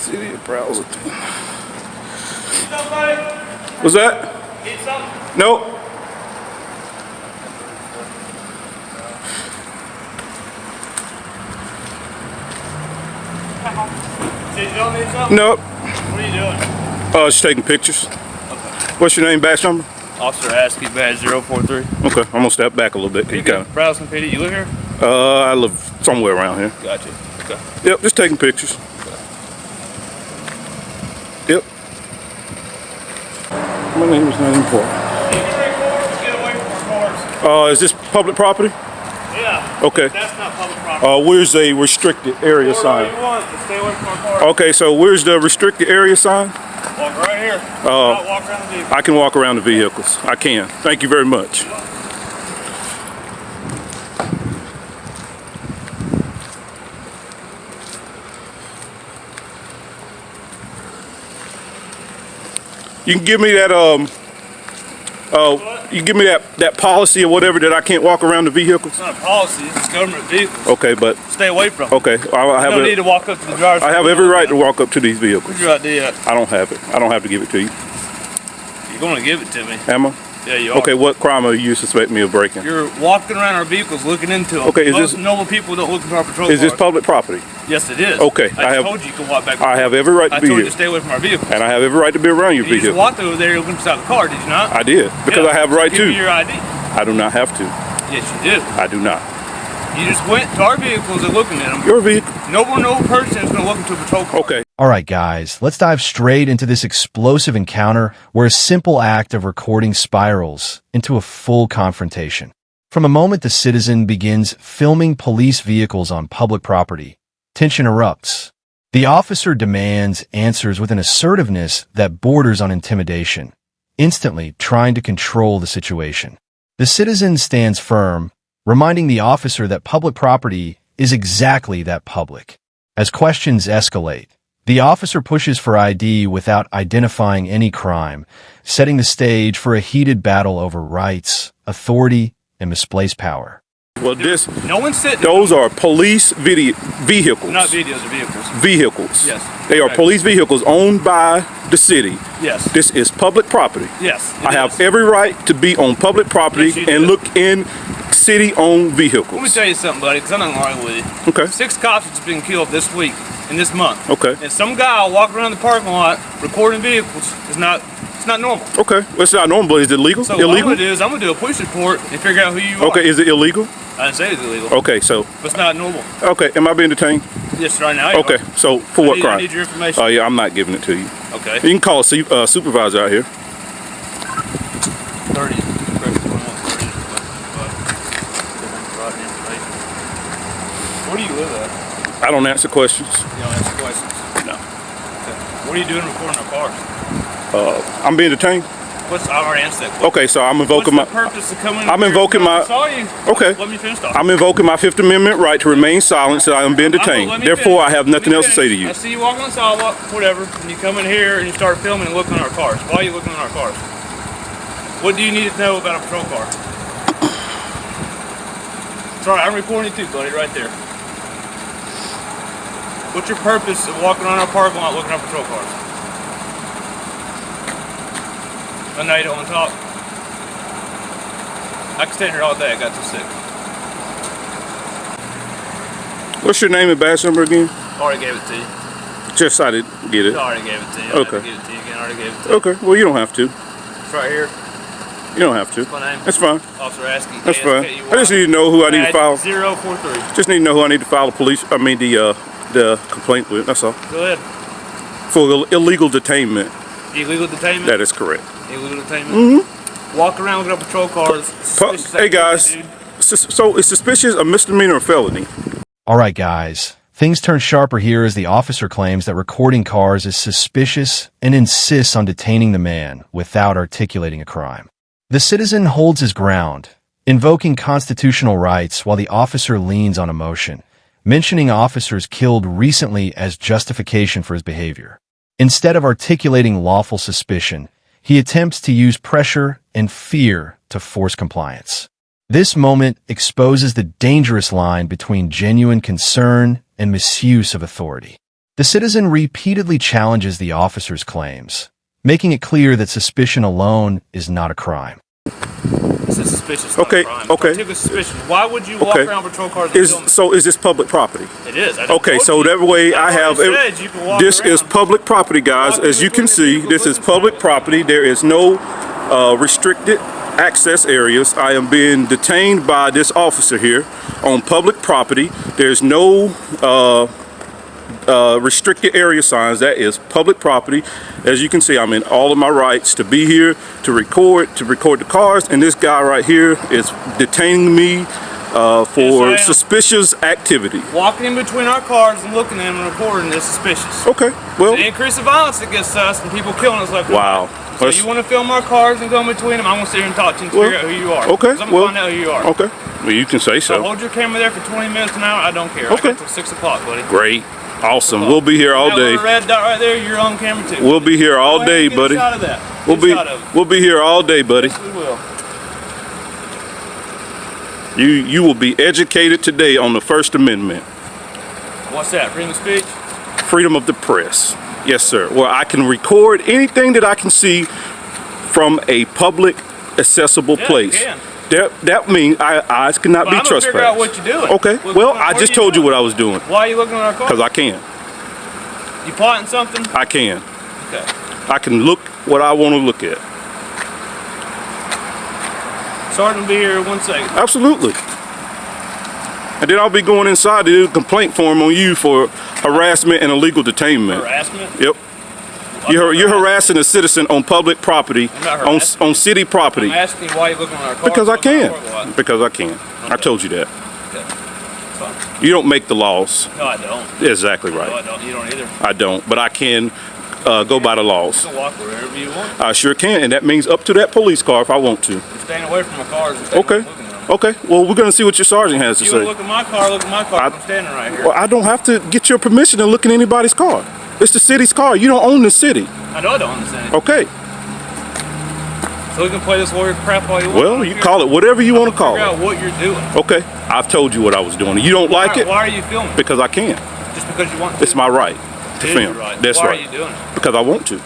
City of browser. Somebody? What's that? Need something? Nope. Did you don't need something? Nope. What are you doing? Just taking pictures. Okay. What's your name, badge number? Officer Askey, badge 043. Okay, I'm gonna step back a little bit. You browsing PD. You live here? I live somewhere around here. Gotcha. Okay. Yep, just taking pictures. Okay. Yep. My name is not important. Get away from our cars. Is this public property? Yeah. Okay. That's not public property. Where's a restricted area sign? You want, but stay away from our cars. Okay, so where's the restricted area sign? Walk right here. Not walk around the vehicle. I can walk around the vehicles. I can. Thank you very much. You can give me that you give me that policy or whatever that I can't walk around the vehicles? It's not a policy, it's government vehicles. Okay, but Stay away from them. okay, I have You don't need to walk up to the driver's. I have every right to walk up to these vehicles. Where's your ID at? I don't have it. I don't have to give it to you. You're going to give it to me. Am I? Yeah, you are. Okay, what crime are you suspecting me of breaking? You're walking around our vehicles looking into them. Okay, Most normal people don't look into our patrol Is this cars. public property? Yes, it is. Okay, I told you you can walk back. I have every right to I be told you here. to stay away from our vehicles. And I have every right to be around your You just vehicle. walked over there looking inside the car, did you not? I did, because Yeah, I have a right give me to. your ID. I do not have to. Yes, you do. I do not. You just went to our vehicles and looking at them. Your vehicle. No person is going to look into a patrol car. Okay. Alright guys, let's dive straight into this explosive encounter where a simple act of recording spirals into a full confrontation. From a moment the citizen begins filming police vehicles on public property, tension erupts. The officer demands answers with an assertiveness that borders on intimidation, instantly trying to control the situation. The citizen stands firm, reminding the officer that public property is exactly that public. As questions escalate, the officer pushes for ID without identifying any crime, setting the stage for a heated battle over rights, authority, and misplaced power. Well, No one's sitting. those are police vehicles. Not videos of vehicles. Vehicles. Yes. They are Correct. police vehicles owned by the city. Yes. This is public property. Yes. I have every right to be on public property Yes, you and do. look in city-owned vehicles. Let me tell you something, buddy, because I'm not lying with you. Okay. 6 cops have been killed this week, in this month. Okay. And some guy walking around the parking lot recording vehicles is not. It's not normal. Okay. Well, it's not normal, but is it legal? So what I'm illegal? gonna do is I'm gonna do a police report and figure out who you are. Okay. Is it illegal? I didn't say it's illegal. Okay. So. But it's not normal. Okay. Am I being detained? Yes, right now. You Okay. are. So for what crime? I need your information. Oh yeah, I'm not giving it to you. Okay. You can call a supervisor out here. 30. Where do you live at? I don't answer questions. You don't answer questions. No. Okay. What are you doing recording our cars? I'm being detained. I already answered that question. Okay. So I'm invoking What's the purpose of coming? I'm here? invoking I my. saw you. Okay. Let me finish talking. I'm invoking my Fifth Amendment right to remain silent, so I am being detained. Let me Therefore, finish. I have nothing else to say to you. I see you walking on the sidewalk, whatever, and you come in here and you start filming and looking at our cars. Why are you looking at our cars? What do you need to know about a patrol car? Sorry, I'm recording you too, buddy, right there. What's your purpose of walking around our parking lot looking at patrol cars? I know you don't want to talk. I can stand here all day, I got too sick. What's your name and badge number again? I already gave it to you. Just I didn't get it. I already gave it to you. I Okay. have to give it to you again. I already gave it to you. Okay. Well, you don't have to. It's right here. You don't have to. What's my name? That's fine. Officer Askey. That's fine. ASKEY. I just need to know who I need to file. 043. Just need to know who I need to file the complaint with. That's all. Go ahead. For illegal detainment. Illegal detainment? That is correct. Illegal detainment? Mm-hmm. Walk around looking at patrol cars. Hey guys, so is suspicious a misdemeanor or felony? Alright guys, things turn sharper here as the officer claims that recording cars is suspicious and insists on detaining the man without articulating a crime. The citizen holds his ground, invoking constitutional rights while the officer leans on emotion, mentioning officers killed recently as justification for his behavior. Instead of articulating lawful suspicion, he attempts to use pressure and fear to force compliance. This moment exposes the dangerous line between genuine concern and misuse of authority. The citizen repeatedly challenges the officer's claims, making it clear that suspicion alone is not a crime. It's a suspicious Okay, crime. okay. Particular suspicion. Why would you walk around patrol cars and film? So is this public property? It is. Okay, so that way I have, this is public property, guys. As you can see, this is public property. There is no restricted access areas. I am being detained by this officer here on public property. There's no restricted area signs. That is public property. As you can see, I'm in all of my rights to be here, to record the cars, and this guy right here is detaining me for suspicious activity. Walking in between our cars and looking at them and recording is suspicious. Okay, well, The increase of violence against us and people killing us left and wow. right. So you want to film our cars and go in between them? I'm going to sit here and talk to you and figure out who you are. Okay, I'm going to find out who you are. Okay, well, you can say so. Hold your camera there for 20 minutes an hour. I don't care. Okay. I got till 6 o'clock, buddy. Great. Awesome. We'll be here all That day. little red dot right there, you're on camera too. We'll be here all Go ahead day, and get a buddy. shot of that. We'll Get a shot of it. we'll be here all day, buddy. Yes, we will. You will be educated today on the First Amendment. What's that? Freedom of speech? Freedom of the press. Yes, sir. Where I can record anything that I can see from a public accessible place. You can. That means eyes cannot be I'm gonna figure out trespassed. what you're doing. Okay. Well, I just told you what I was doing. Why are you looking at our car? Because I can. You plotting something? I can. Okay. I can look what I want to look at. Sergeant will be here in 1 second. Absolutely. And then I'll be going inside to do a complaint form on you for harassment and illegal detainment. Harassment? Yep. You're harassing a citizen on public property, on city property. I'm asking you why you're looking at our car. Because I can. Because I can. I told you that. Okay. Fine. You don't make the laws. No, I don't. Exactly No, I right. don't. You don't either. I don't. But I can go by the laws. You can walk wherever you want. I sure can. And that means up to that police car if I want to. You're staying away from my cars and staying Okay. away from looking at them. Okay. Well, we're going to see what your sergeant has to If you want say. to look at my car, look at my car. I'm standing right here. Well, I don't have to get your permission to look in anybody's car. It's the city's car. You don't own the city. I know I don't understand it. Okay. So we can play this lawyer crap all you want. Well, you call it whatever you want to call Figure out it. what you're doing. Okay. I've told you what I was doing. You don't like it? Why are you filming? Because I can. Just because you want to? It's my right to It is film. your right. That's Why right. are you doing it? Because I want to.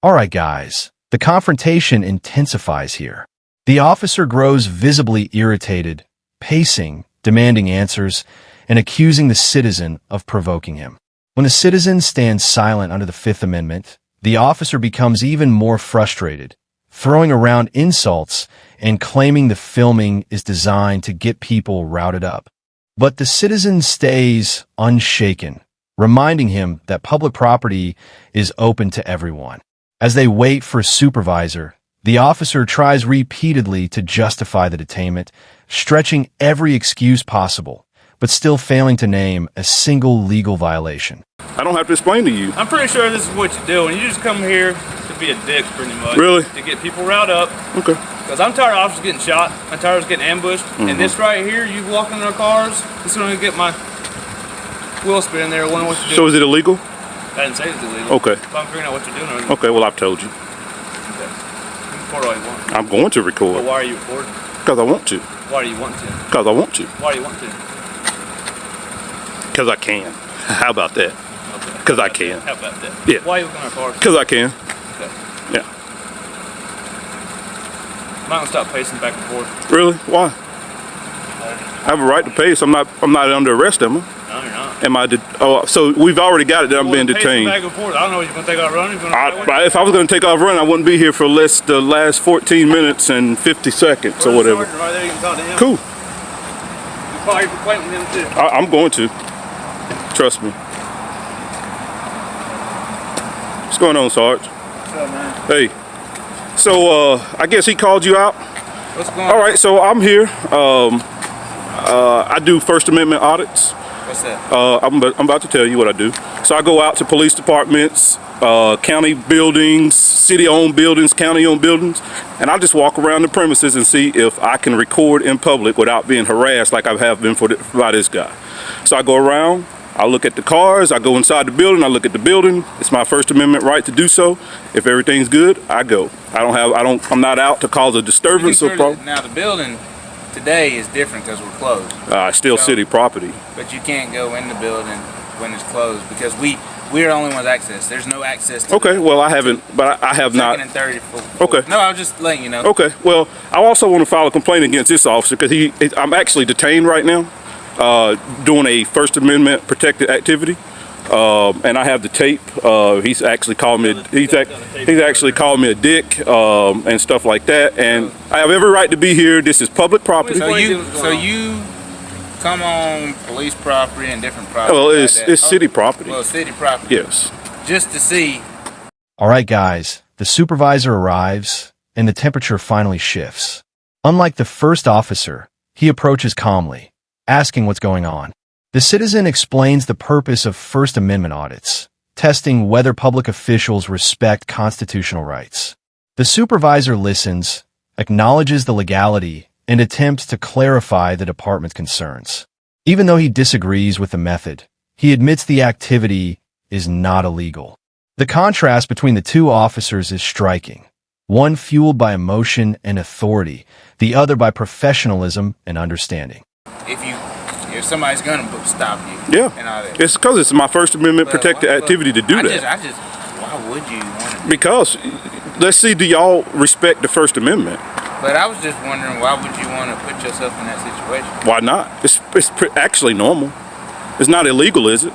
All right, guys. The confrontation intensifies here. The officer grows visibly irritated, pacing, demanding answers, and accusing the citizen of provoking him. When the citizen stands silent under the Fifth Amendment, the officer becomes even more frustrated, throwing around insults and claiming the filming is designed to get people routed up. But the citizen stays unshaken, reminding him that public property is open to everyone. As they wait for a supervisor, the officer tries repeatedly to justify the detainment, stretching every excuse possible, but still failing to name a single legal violation. I don't have to explain to you. I'm pretty sure this is what you're doing. You just come here to be a dick, pretty much. Really? To get people riled up. Okay. Because I'm tired of officers getting shot. I'm tired of getting ambushed. And this right here, you walking in our cars, this is going to get my wheel spin in there, wondering what you're doing. So is it illegal? I didn't say it's illegal. Okay. If I'm figuring out what you're doing. Okay, well, I've told you. Okay. You can record all you want. I'm going to But record. why are you recording? Because I want to. Why do you want to? Because I want to. Why do you want to? Because I can. How about that? Okay. Because I can. How about that? Yeah. Why are you looking at our cars? Because I can. Okay. Yeah. I'm not going to stop pacing back and forth. Really? Why? I have a right to pace. I'm not under arrest, am I? No, you're not. Am I? So we've already got it that I'm being Pacing detained. back and forth. I don't know if you're going to take out running. If I was going to take off running, I wouldn't be here for the last 14 minutes and 50 seconds or whatever. Right there, you can talk to him. Cool. You can file your complaint with him too. I'm going to. Trust me. What's going on, Sarge? What's up, man? Hey. So I guess he called you out. What's going on? All right. So I'm here. I do First Amendment audits. What's that? I'm about to tell you what I do. So I go out to police departments, county buildings, city-owned buildings, county-owned buildings, and I just walk around the premises and see if I can record in public without being harassed like I have been by this guy. So I go around, I look at the cars, I go inside the building, I look at the building. It's my First Amendment right to do so. If everything's good, I go. I'm not out to cause a disturbance or problem. Now the building today is different because we're closed. Still city property. But you can't go in the building when it's closed because we We're the only ones access. There's no access to Okay, well, I haven't, but I have not. second and third. Okay. No, I was just letting you know. Okay, well, I also want to file a complaint against this officer because I'm actually detained right now, doing a First Amendment protected activity, and I have the tape. He's actually called me. He's actually called me a dick and stuff like that. And I have every right to be here. This is public property. So you come on police property and different property. Well, it's city property. Well, city property. Yes. Just to see. All right, guys, the supervisor arrives, and the temperature finally shifts. Unlike the first officer, he approaches calmly, asking what's going on. The citizen explains the purpose of First Amendment audits, testing whether public officials respect constitutional rights. The supervisor listens, acknowledges the legality, and attempts to clarify the department's concerns. Even though he disagrees with the method, he admits the activity is not illegal. The contrast between the two officers is striking, one fueled by emotion and authority, the other by professionalism and understanding. If somebody's gonna stop you, Yeah. and all that. It's because it's my First Amendment protected activity to do that. Why would you want to? Because, let's see, do y'all respect the First Amendment? But I was just wondering, why would you want to put yourself in that situation? Why not? It's actually normal. It's not illegal, is it?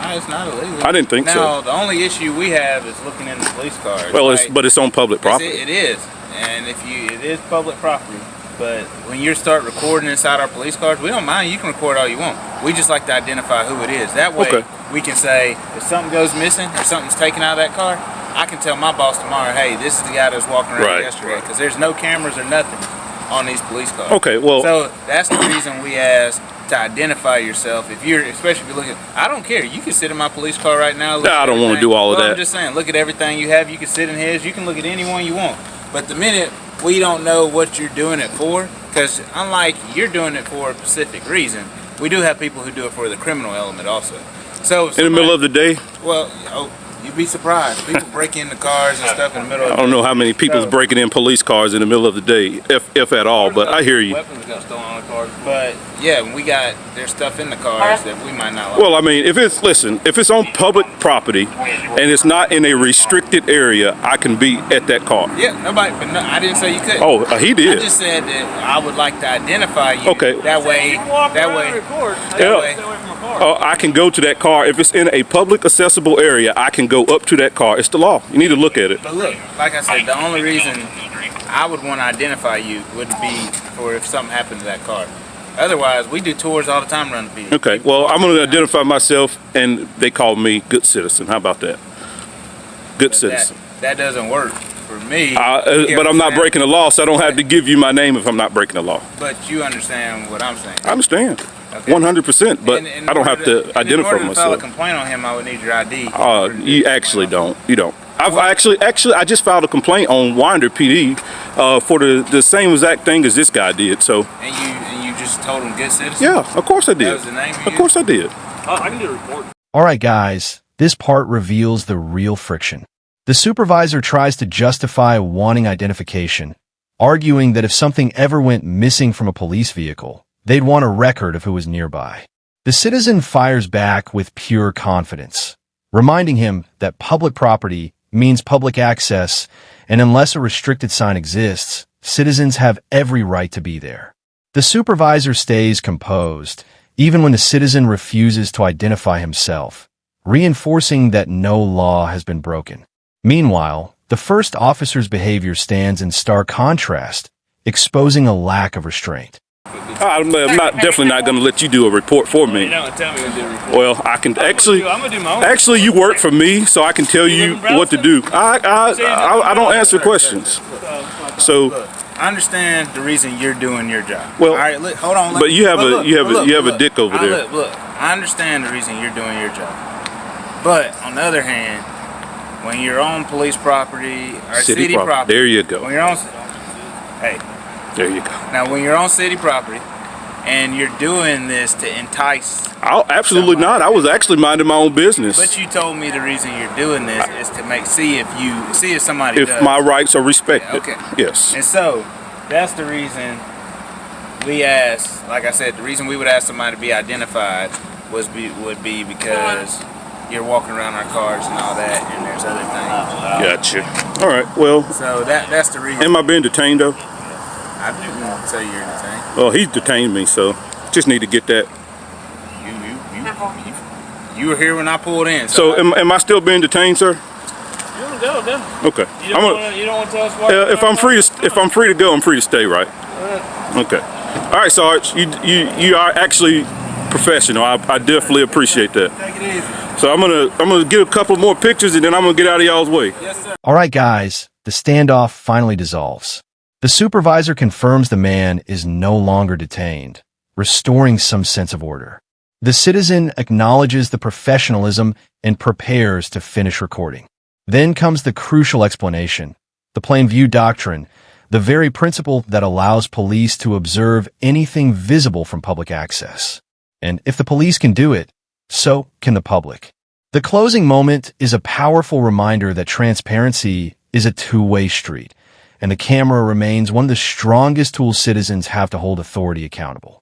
No, it's not illegal. I didn't think so. Now, the only issue we have is looking in the police cars. Well, right? but it's on public property. It is, and it is public property. But when you start recording inside our police cars, we don't mind. You can record all you want. We just like to identify who it is. That way, we can say if something goes missing or something's taken out of that car, I can tell my boss tomorrow, hey, this is the guy that was walking around yesterday, because there's no cameras or nothing on these police cars. Okay, well, so that's the reason we ask to identify yourself. Especially if you're looking, I don't care. You can sit in my police car right now. I don't want to do all of that. I'm just saying, look at everything you have. You can sit in his. You can look at anyone you want. But the minute we don't know what you're doing it for, because unlike you're doing it for a specific reason, we do have people who do it for the criminal element also. So in the middle of the day? Well, you'd be surprised. People break into cars and stuff in the middle of the day. I don't know how many people's breaking in police cars in the middle of the day, if at all, but I hear you. Weapons got stolen on the cars. But yeah, there's stuff in the cars that we might not like. Well, I mean, if it's on public property and it's not in a restricted area, I can be at that car. Yeah, I didn't say you couldn't. Oh, he did. I just said that I would like to identify you. Okay. That way. I can go to that car. If it's in a public accessible area, I can go up to that car. It's the law. You need to look at it. But look, like I said, the only reason I would want to identify you would be for if something happened to that car. Otherwise, we do tours all the time around the beach. Okay, well, I'm going to identify myself, and they call me good citizen. How about that? Good citizen. That doesn't work for me. But I'm not breaking the law, so I don't have to give you my name if I'm not breaking the law. But you understand what I'm saying. I understand. Okay. 100%, but I don't have to identify in order to myself. file a complaint on him, I would need your ID. You actually don't. You don't. I just filed a complaint on Winder PD for the same exact thing as this guy did. So. And you just told him good citizen? Yeah, of course I did. That was the name you Of course I did. I can do a report. All right, guys, this part reveals the real friction. The supervisor tries to justify wanting identification, arguing that if something ever went missing from a police vehicle, they'd want a record of who was nearby. The citizen fires back with pure confidence, reminding him that public property means public access, and unless a restricted sign exists, citizens have every right to be there. The supervisor stays composed, even when the citizen refuses to identify himself, reinforcing that no law has been broken. Meanwhile, the first officer's behavior stands in stark contrast, exposing a lack of restraint. I'm definitely not going to let you do a report for me. You don't tell me to do a report. Well, I can actually. I'm gonna do my own. Actually, you work for me, so I can tell you what to do. I don't answer questions. So. I understand the reason you're doing your job. Well, all right, look, hold on. But you have a dick over there. Look, I understand the reason you're doing your job. But on the other hand, when you're on police property or city property, there you go. When you're on, there you go. Now, when you're on city property and you're doing this to entice, absolutely not. I was actually minding my own business. But you told me the reason you're doing this is to see if somebody does. My rights are respected. Okay. Yes. And so that's the reason we asked. Like I said, the reason we would ask somebody to be identified would be because you're walking around our cars and all that, and there's other things. Gotcha. All right. Well, So that's the reason. am I being detained though? I didn't say you're detained. Well, he's detained me, so just need to get that. You were here when I pulled in. So am I still being detained, sir? Go. Okay. You don't want to tell us why? If I'm free to go, I'm free to stay, right? Okay. All right, Sarge. You are actually professional. I definitely appreciate that. Take it easy. So I'm gonna get a couple more pictures, and then I'm gonna get out of y'all's way. Yes, sir. All right, guys, the standoff finally dissolves. The supervisor confirms the man is no longer detained, restoring some sense of order. The citizen acknowledges the professionalism and prepares to finish recording. Then comes the crucial explanation, the plain view doctrine, the very principle that allows police to observe anything visible from public access. And if the police can do it, so can the public. The closing moment is a powerful reminder that transparency is a two-way street, and the camera remains one of the strongest tools citizens have to hold authority accountable.